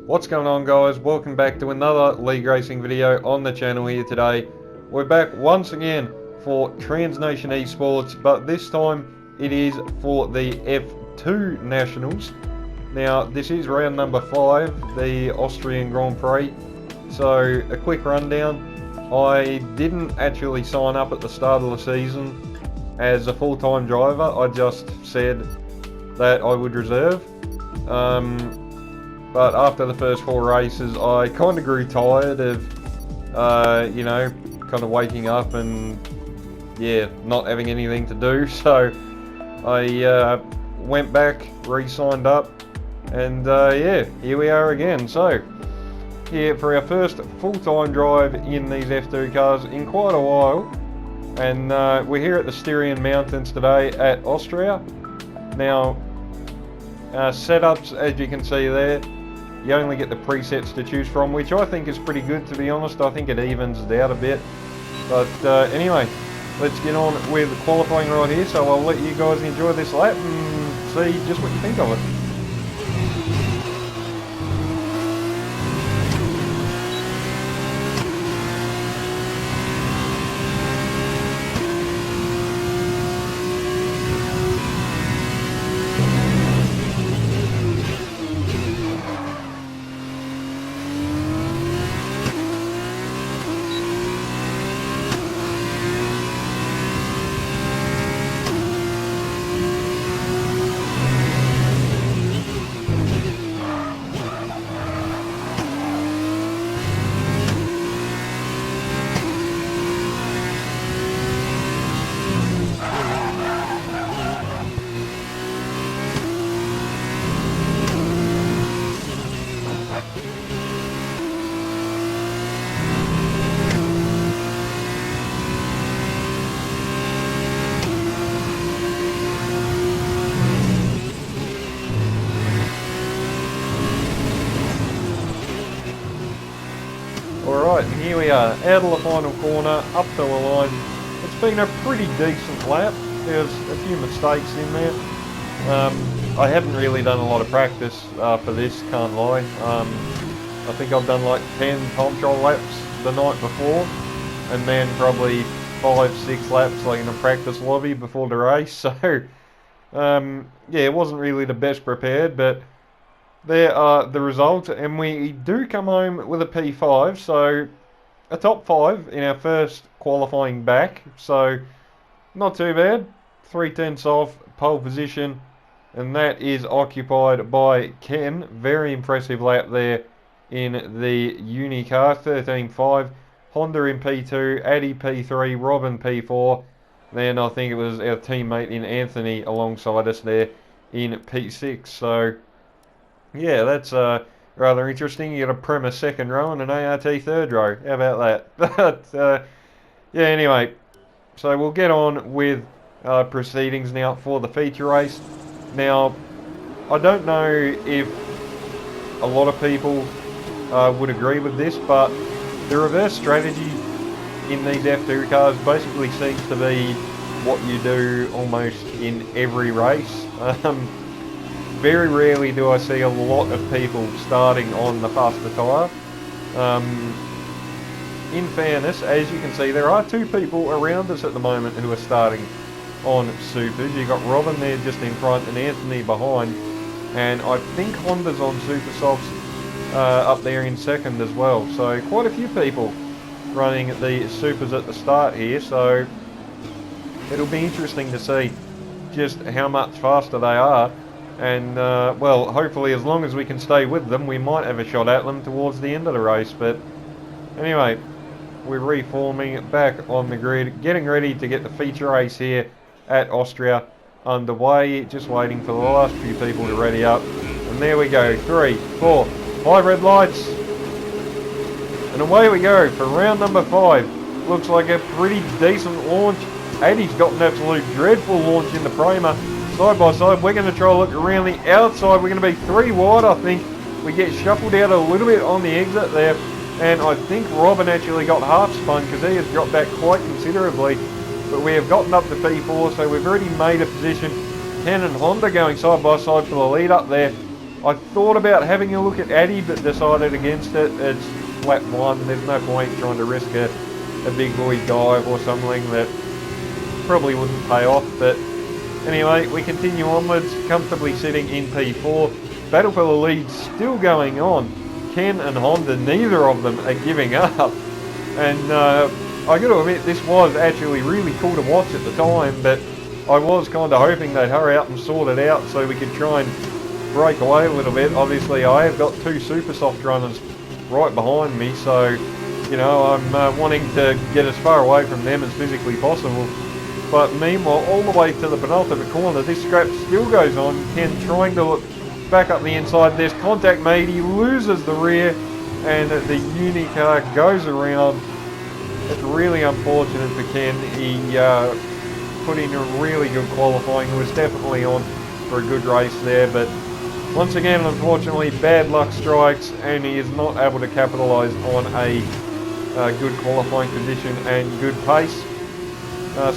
What's going on, guys? Welcome back to another league racing video on the channel here today. We're back once again for Transnation eSports, but this time it is for the F2 Nationals. Now this is round number 5, the Austrian Grand Prix. So a quick rundown. I didn't actually sign up at the start of the season as a full-time driver. I just said that I would reserve. But after the first 4 races, I kind of grew tired of, you know, kind of waking up and, yeah, not having anything to do. So I went back, re-signed up, and yeah, here we are again. So here for our first full-time drive in these F2 cars in quite a while. And we're here at the Styrian Mountains today at Austria. Now, setups, as you can see there, you only get the presets to choose from, which I think is pretty good, to be honest. I think it evens it out a bit. But anyway, let's get on with qualifying right here. So I'll let you guys enjoy this lap and see just what you think of it. Alright, and here we are, out of the final corner, up to a line. It's been a pretty decent lap. There's a few mistakes in there. I haven't really done a lot of practice for this, can't lie. I think I've done like 10 time trial laps the night before, and then probably 5-6 laps like in a practice lobby before the race. So, yeah, it wasn't really the best prepared, but there are the results, and we do come home with a P5, so a top 5 in our first qualifying back, so not too bad. 3/10 off, pole position, and that is occupied by Ken. Very impressive lap there in the Uni car, 13.5. Honda in P2, Addy P3, Robin P4. Then I think it was our teammate in Anthony alongside us there in P6, so yeah, that's rather interesting. You got a Prema second row and an ART third row. How about that? But yeah, anyway, so we'll get on with proceedings now for the feature race. Now, I don't know if a lot of people would agree with this, but the reverse strategy in these F2 cars basically seems to be what you do almost in every race. Very rarely do I see a lot of people starting on the faster tyre. In fairness, as you can see, there are 2 people around us at the moment who are starting on supers. You've got Robin there just in front and Anthony behind. And I think Honda's on super softs up there in second as well. So quite a few people running the supers at the start here. So it'll be interesting to see just how much faster they are. And, well, hopefully as long as we can stay with them, we might have a shot at them towards the end of the race. But anyway, we're reforming back on the grid, getting ready to get the feature race here at Austria underway. Just waiting for the last few people to ready up. And there we go, 3, 4, 5 red lights. And away we go for round number 5. Looks like a pretty decent launch. Addy's got an absolute dreadful launch in the Prema. Side by side, we're going to try to look around the outside. We're going to be 3 wide, I think. We get shuffled out a little bit on the exit there. And I think Robin actually got half spun because he has dropped back quite considerably. But we have gotten up to P4, so we've already made a position. Ken and Honda going side by side for the lead up there. I thought about having a look at Addy, but decided against it. It's lap 1, there's no point trying to risk a big boy dive or something that probably wouldn't pay off. But anyway, we continue onwards, comfortably sitting in P4. Battle for the lead still going on. Ken and Honda, neither of them are giving up. And I got to admit, this was actually really cool to watch at the time, but I was kind of hoping they'd hurry up and sort it out so we could try and break away a little bit. Obviously, I have got 2 super soft runners right behind me, so, you know, I'm wanting to get as far away from them as physically possible. But meanwhile, all the way to the penultimate corner, this scrap still goes on. Ken trying to look back up the inside. There's contact made. He loses the rear, and the uni car goes around. It's really unfortunate for Ken. He put in a really good qualifying. He was definitely on for a good race there, but once again, unfortunately, bad luck strikes, and he is not able to capitalise on a good qualifying position and good pace.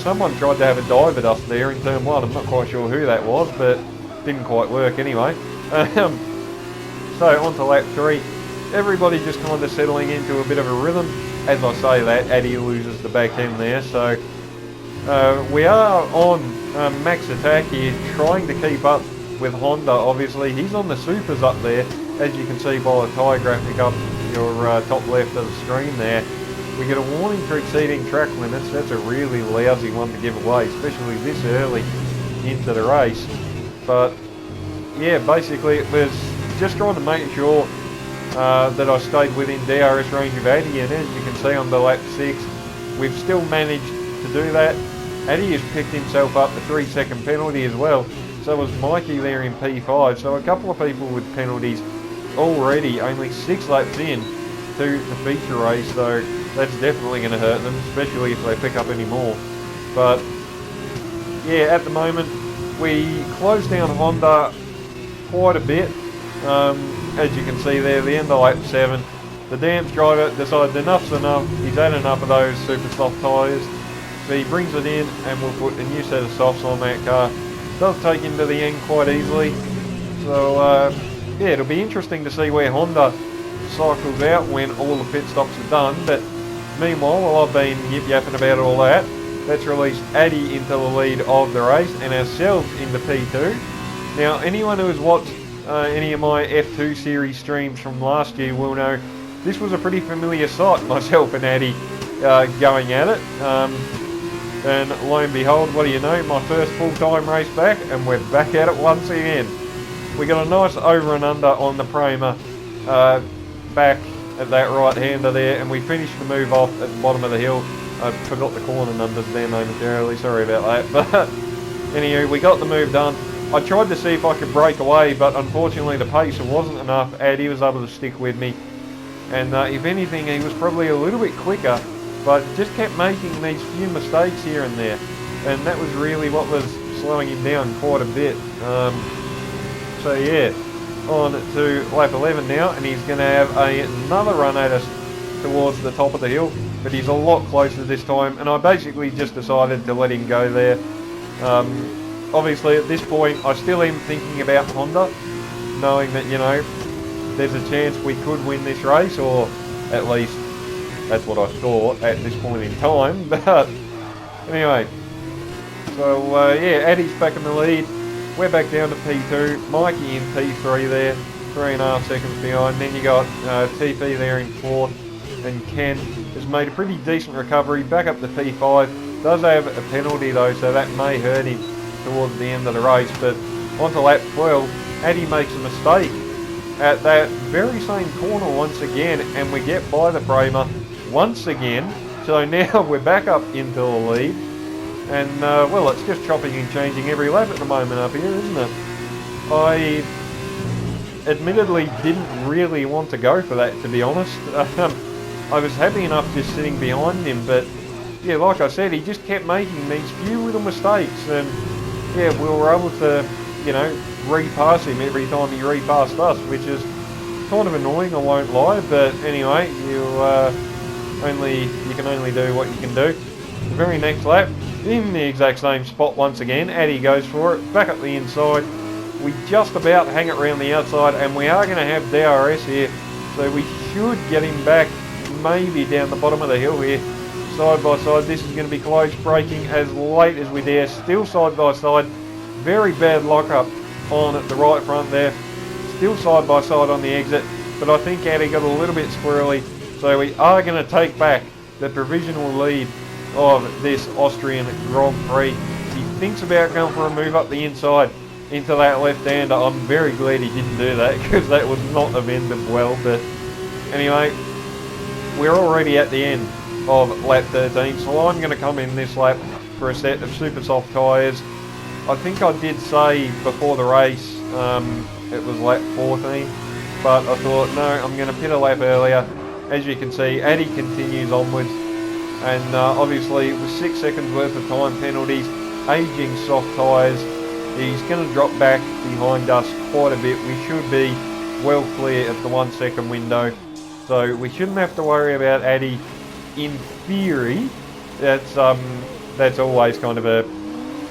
Someone tried to have a dive at us there in turn 1. I'm not quite sure who that was, but didn't quite work anyway. So on to lap 3. Everybody just kind of settling into a bit of a rhythm. As I say that, Addy loses the back end there. So we are on max attack here, trying to keep up with Honda. Obviously, he's on the supers up there, as you can see by the tyre graphic up your top left of the screen there. We get a warning for exceeding track limits. That's a really lousy one to give away, especially this early into the race. But yeah, basically it was just trying to make sure that I stayed within DRS range of Addy, and as you can see on the lap 6, we've still managed to do that. Addy has picked himself up the 3-second penalty as well, so was Mikey there in P5, so a couple of people with penalties already, only 6 laps in to the feature race, so that's definitely going to hurt them, especially if they pick up any more. But yeah, at the moment we close down Honda quite a bit. As you can see there, the end of lap 7, the Dams driver decided enough's enough. He's had enough of those super soft tyres, so he brings it in and we'll put a new set of softs on that car. Does take him to the end quite easily, so yeah, it'll be interesting to see where Honda cycles out when all the pit stops are done. But meanwhile, while I've been yip-yapping about all that, let's release Addy into the lead of the race and ourselves into P2. Now, anyone who has watched any of my F2 series streams from last year will know this was a pretty familiar sight, myself and Addy going at it. And lo and behold, what do you know, my first full-time race back, and we're back at it once again. We got a nice over and under on the Prema back at that right-hander there, and we finished the move off at the bottom of the hill. I forgot the corner numbers there momentarily, sorry about that. But anyway, we got the move done. I tried to see if I could break away, but unfortunately the pace wasn't enough. Addy was able to stick with me, and if anything, he was probably a little bit quicker, but just kept making these few mistakes here and there, and that was really what was slowing him down quite a bit. So yeah, on to lap 11 now, and he's going to have another run at us towards the top of the hill, but he's a lot closer this time, and I basically just decided to let him go there. Obviously at this point I still am thinking about Honda, knowing that, you know, there's a chance we could win this race, or at least that's what I thought at this point in time. But anyway, so yeah, Addy's back in the lead. We're back down to P2, Mikey in P3 there, 3.5 seconds behind. Then you got TP there in 4th, and Ken has made a pretty decent recovery, back up to P5. Does have a penalty though, so that may hurt him towards the end of the race. But onto lap 12, Addy makes a mistake at that very same corner once again, and we get by the Prema once again. So now we're back up into the lead. And, well, it's just chopping and changing every lap at the moment up here, isn't it? I admittedly didn't really want to go for that, to be honest. I was happy enough just sitting behind him, but, yeah, like I said, he just kept making these few little mistakes, and, yeah, we were able to, you know, repass him every time he repassed us, which is kind of annoying, I won't lie. But anyway, you can only do what you can do. The very next lap, in the exact same spot once again, Addy goes for it, back up the inside, We just about hang it around the outside, and we are going to have DRS here, so we should get him back maybe down the bottom of the hill here, side by side. This is going to be close, braking as late as we dare, still side by side. Very bad lockup on the right front there, still side by side on the exit, but I think Addy got a little bit squirrely, so we are going to take back the provisional lead of this Austrian Grand Prix. He thinks about going for a move up the inside into that left-hander. I'm very glad he didn't do that, because that would not have ended well. But anyway, we're already at the end of lap 13, so I'm going to come in this lap for a set of super soft tyres. I think I did say before the race it was lap 14, but I thought no, I'm going to pit a lap earlier. As you can see, Addy continues onwards, and obviously with 6 seconds worth of time penalties, aging soft tyres, he's going to drop back behind us quite a bit. We should be well clear of the 1 second window, so we shouldn't have to worry about Addy in theory. That's always kind of a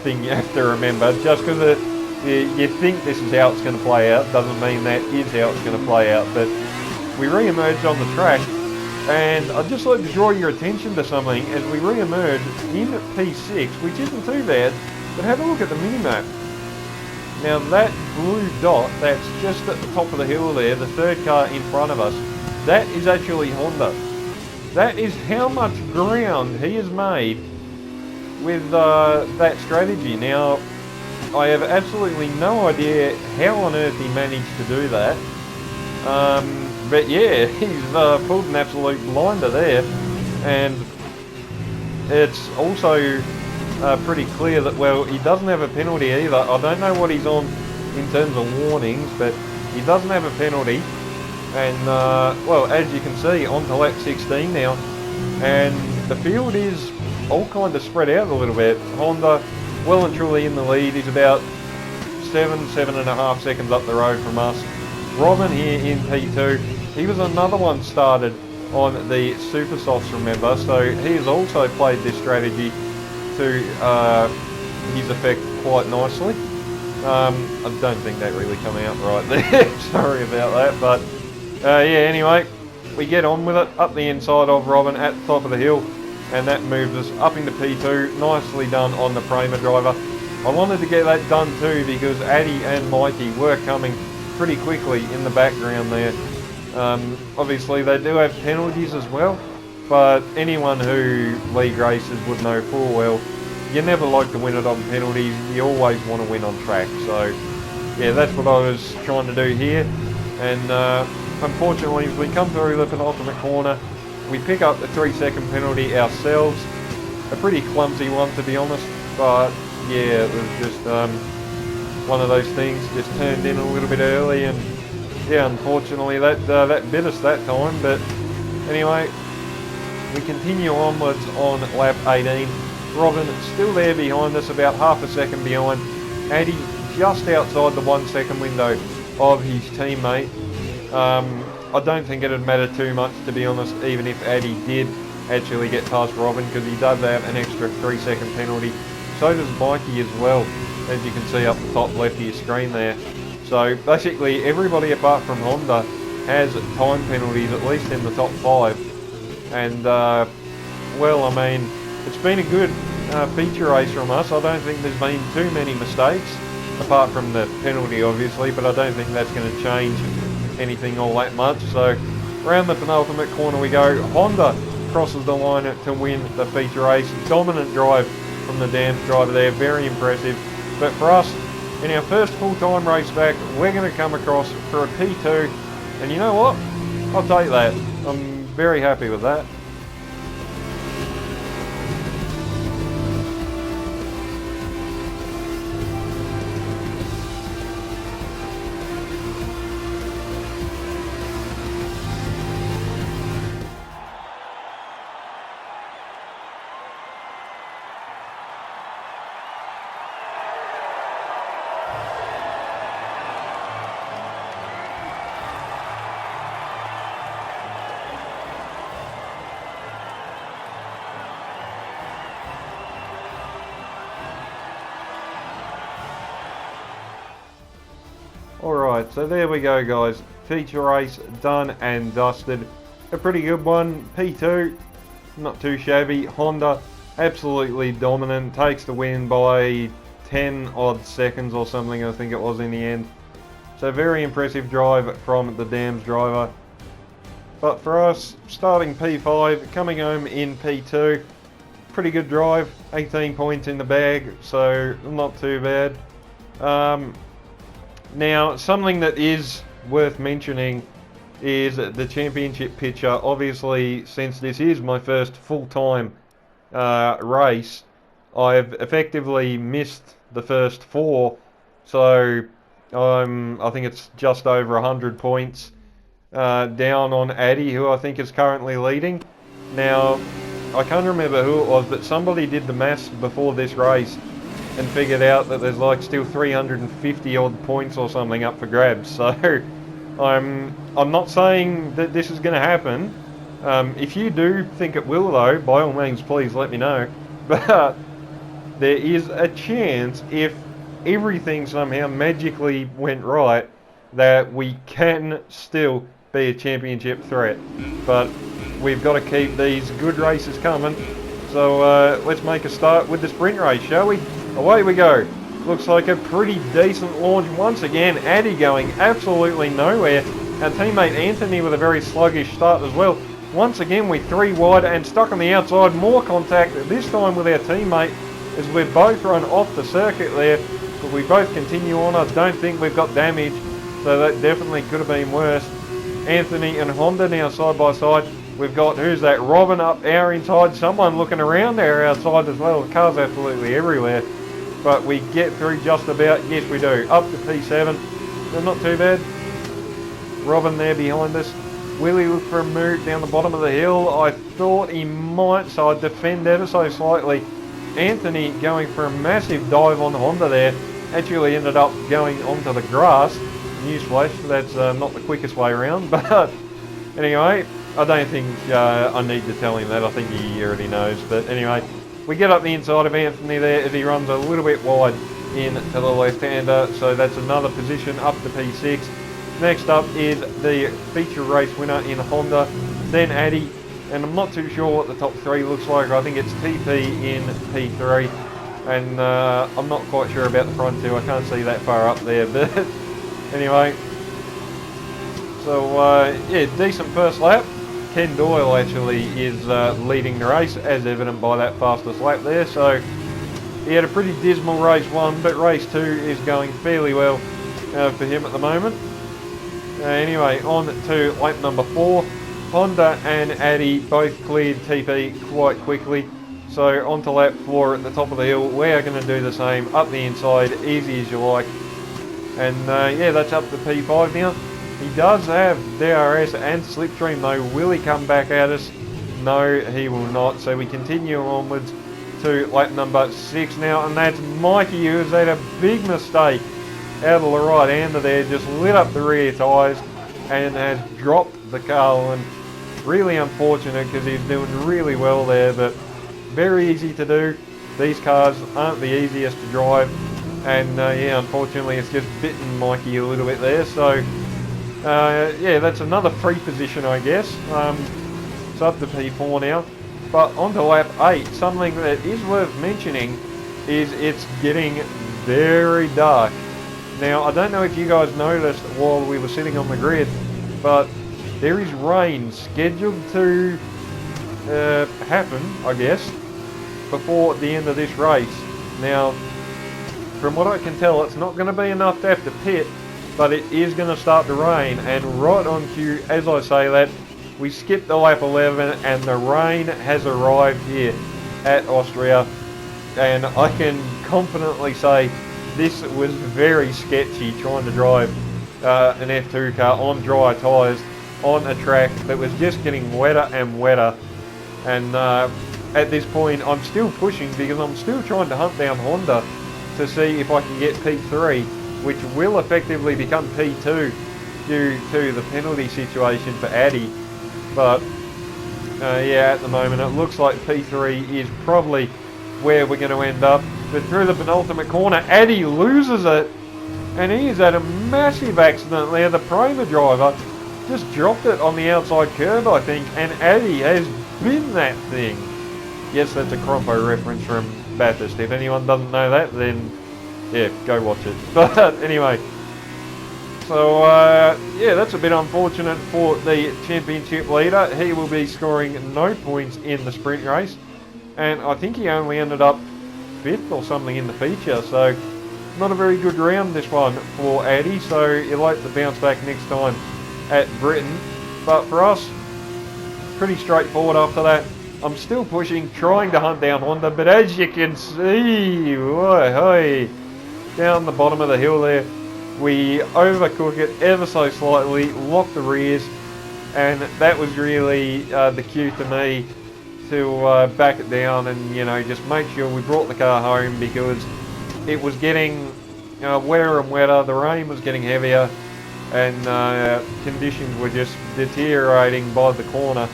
thing you have to remember. Just because you think this is how it's going to play out doesn't mean that is how it's going to play out. But we re-emerged on the track, and I'd just like to draw your attention to something as we re-emerge in P6, which isn't too bad, but have a look at the minimap. Now that blue dot that's just at the top of the hill there, the third car in front of us, that is actually Honda. That is how much ground he has made with that strategy. Now, I have absolutely no idea how on earth he managed to do that. But yeah, he's pulled an absolute blinder there, and it's also pretty clear that, well, he doesn't have a penalty either. I don't know what he's on in terms of warnings, but he doesn't have a penalty. And well, as you can see, on to lap 16 now, and the field is all kind of spread out a little bit. Honda well and truly in the lead. He's about 7.5 seconds up the road from us. Robin here in P2. He was another one started on the super softs, remember, so he has also played this strategy to his effect quite nicely. I don't think that really come out right there. Sorry about that, but yeah, anyway, we get on with it up the inside of Robin at the top of the hill, and that moves us up into P2. Nicely done on the Prema driver. I wanted to get that done too, because Addy and Mikey were coming pretty quickly in the background there. Obviously they do have penalties as well, but anyone who league races would know full well you never like to win it on penalties. You always want to win on track. So yeah, that's what I was trying to do here, and unfortunately as we come through the penultimate corner, we pick up the 3 second penalty ourselves. A pretty clumsy one, to be honest, but yeah, it was just one of those things, just turned in a little bit early, and yeah, unfortunately that bit us that time. But anyway, we continue onwards on lap 18. Robin still there behind us, about half a second behind. Addy just outside the 1 second window of his teammate. I don't think it'd matter too much, to be honest, even if Addy did actually get past Robin, because he does have an extra 3 second penalty. So does Mikey as well, as you can see up the top left of your screen there. So basically everybody apart from Honda has time penalties, at least in the top 5. And well, I mean, it's been a good feature race from us. I don't think there's been too many mistakes, apart from the penalty obviously, but I don't think that's going to change anything all that much. So around the penultimate corner we go. Honda crosses the line to win the feature race. Dominant drive from the Dams driver there, very impressive. But for us, in our first full-time race back, we're going to come across for a P2, and you know what? I'll take that. I'm very happy with that. Alright, so there we go guys. Feature race done and dusted. A pretty good one. P2, not too shabby. Honda, absolutely dominant. Takes the win by 10 odd seconds or something, I think it was in the end. So very impressive drive from the Dams driver. But for us, starting P5, coming home in P2, pretty good drive, 18 points in the bag, so not too bad. Now, something that is worth mentioning is the championship picture. Obviously, since this is my first full-time race, I've effectively missed the first 4, so I think it's just over 100 points down on Addy, who I think is currently leading. Now, I can't remember who it was, but somebody did the maths before this race and figured out that there's like still 350 odd points or something up for grabs. So I'm not saying that this is going to happen. If you do think it will though, by all means please let me know. But there is a chance, if everything somehow magically went right, that we can still be a championship threat. But we've got to keep these good races coming. So let's make a start with the sprint race, shall we? Away we go. Looks like a pretty decent launch once again. Addy going absolutely nowhere. Our teammate Anthony with a very sluggish start as well. Once again we're 3 wide and stuck on the outside. More contact, this time with our teammate, as we've both run off the circuit there. But we both continue on. I don't think we've got damage, so that definitely could have been worse. Anthony and Honda now side by side. We've got, who's that, Robin up our inside. Someone looking around our outside as well. The car's absolutely everywhere. But we get through just about. Yes, we do. Up to P7. They're not too bad. Robin there behind us. Willie looked for a move down the bottom of the hill. I thought he might, so I defend ever so slightly. Anthony going for a massive dive on Honda there. Actually ended up going onto the grass. Newsflash, that's not the quickest way around. But anyway, I don't think I need to tell him that. I think he already knows. But anyway, we get up the inside of Anthony there as he runs a little bit wide in to the left-hander. So that's another position up to P6. Next up is the feature race winner in Honda, then Addy. And I'm not too sure what the top 3 looks like. I think it's TP in P3. And I'm not quite sure about the front 2. I can't see that far up there. But anyway, so yeah, decent first lap. Ken Doyle actually is leading the race, as evident by that fastest lap there. So he had a pretty dismal race 1, but race 2 is going fairly well for him at the moment. Anyway, on to lap number 4. Honda and Addy both cleared TP quite quickly. So on to lap 4 at the top of the hill. We are going to do the same up the inside, easy as you like. And yeah, that's up to P5 now. He does have DRS and slipstream though. Will he come back at us? No, he will not. So we continue onwards to lap number 6 now. And that's Mikey, who has had a big mistake out of the right-hander there. Just lit up the rear tyres and has dropped the car. And really unfortunate because he's doing really well there. But very easy to do. These cars aren't the easiest to drive. And yeah, unfortunately it's just bitten Mikey a little bit there. So yeah, that's another free position, I guess. It's up to P4 now. But on to lap 8, something that is worth mentioning is it's getting very dark. Now, I don't know if you guys noticed while we were sitting on the grid, but there is rain scheduled to happen, I guess, before the end of this race. Now, from what I can tell, it's not going to be enough to have to pit, but it is going to start to rain. And right on cue, as I say that, we skipped the lap 11 and the rain has arrived here at Austria. And I can confidently say this was very sketchy trying to drive an F2 car on dry tyres on a track that was just getting wetter and wetter. And at this point I'm still pushing because I'm still trying to hunt down Honda to see if I can get P3, which will effectively become P2 due to the penalty situation for Addy. But yeah, at the moment it looks like P3 is probably where we're going to end up. But through the penultimate corner, Addy loses it and he has had a massive accident there. The Prema driver just dropped it on the outside curb, I think, and Addy has been that thing. Yes, that's a Crompo reference from Bathurst. If anyone doesn't know that, then yeah, go watch it. But anyway, so yeah, that's a bit unfortunate for the championship leader. He will be scoring no points in the sprint race, and I think he only ended up 5th or something in the feature, so not a very good round this one for Addy, so he'll hope to bounce back next time at Britain. But for us, pretty straightforward after that. I'm still pushing, trying to hunt down Honda, but as you can see, down the bottom of the hill there, we overcook it ever so slightly, lock the rears, and that was really the cue to me to back it down and, you know, just make sure we brought the car home, because it was getting wetter and wetter, the rain was getting heavier, and conditions were just deteriorating by the corner.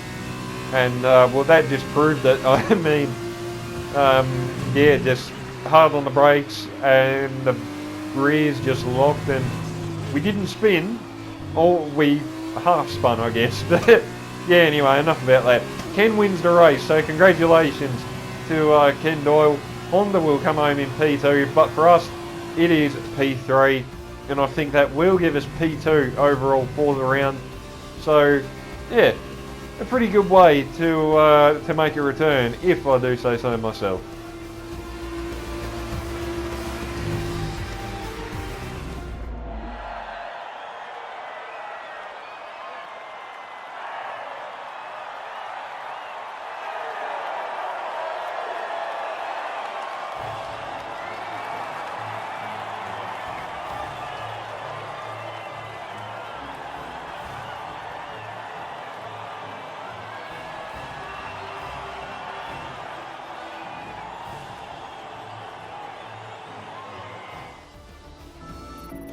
And well, that just proved it. I mean, yeah, just hard on the brakes, and the rears just locked, and we didn't spin, or we half spun, I guess. But yeah, anyway, enough about that. Ken wins the race, so congratulations to Ken Doyle. Honda will come home in P2, but for us, it is P3, and I think that will give us P2 overall for the round. So yeah, a pretty good way to make a return, if I do say so myself.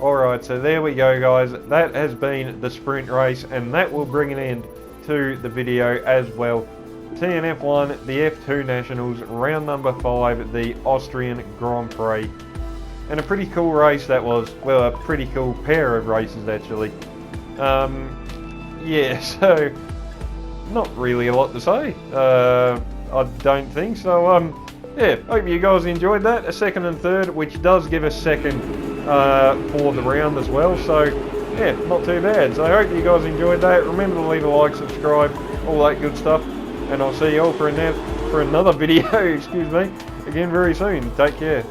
Alright, so there we go, guys. That has been the sprint race, and that will bring an end to the video as well. TNF1, the F2 Nationals, round number 5, the Austrian Grand Prix. And a pretty cool race that was. Well, a pretty cool pair of races, actually. Yeah, so not really a lot to say. I don't think so. Yeah, hope you guys enjoyed that. A second and third, which does give us second for the round as well. So yeah, not too bad. So I hope you guys enjoyed that. Remember to leave a like, subscribe, all that good stuff. And I'll see you all for another video, excuse me, again very soon. Take care.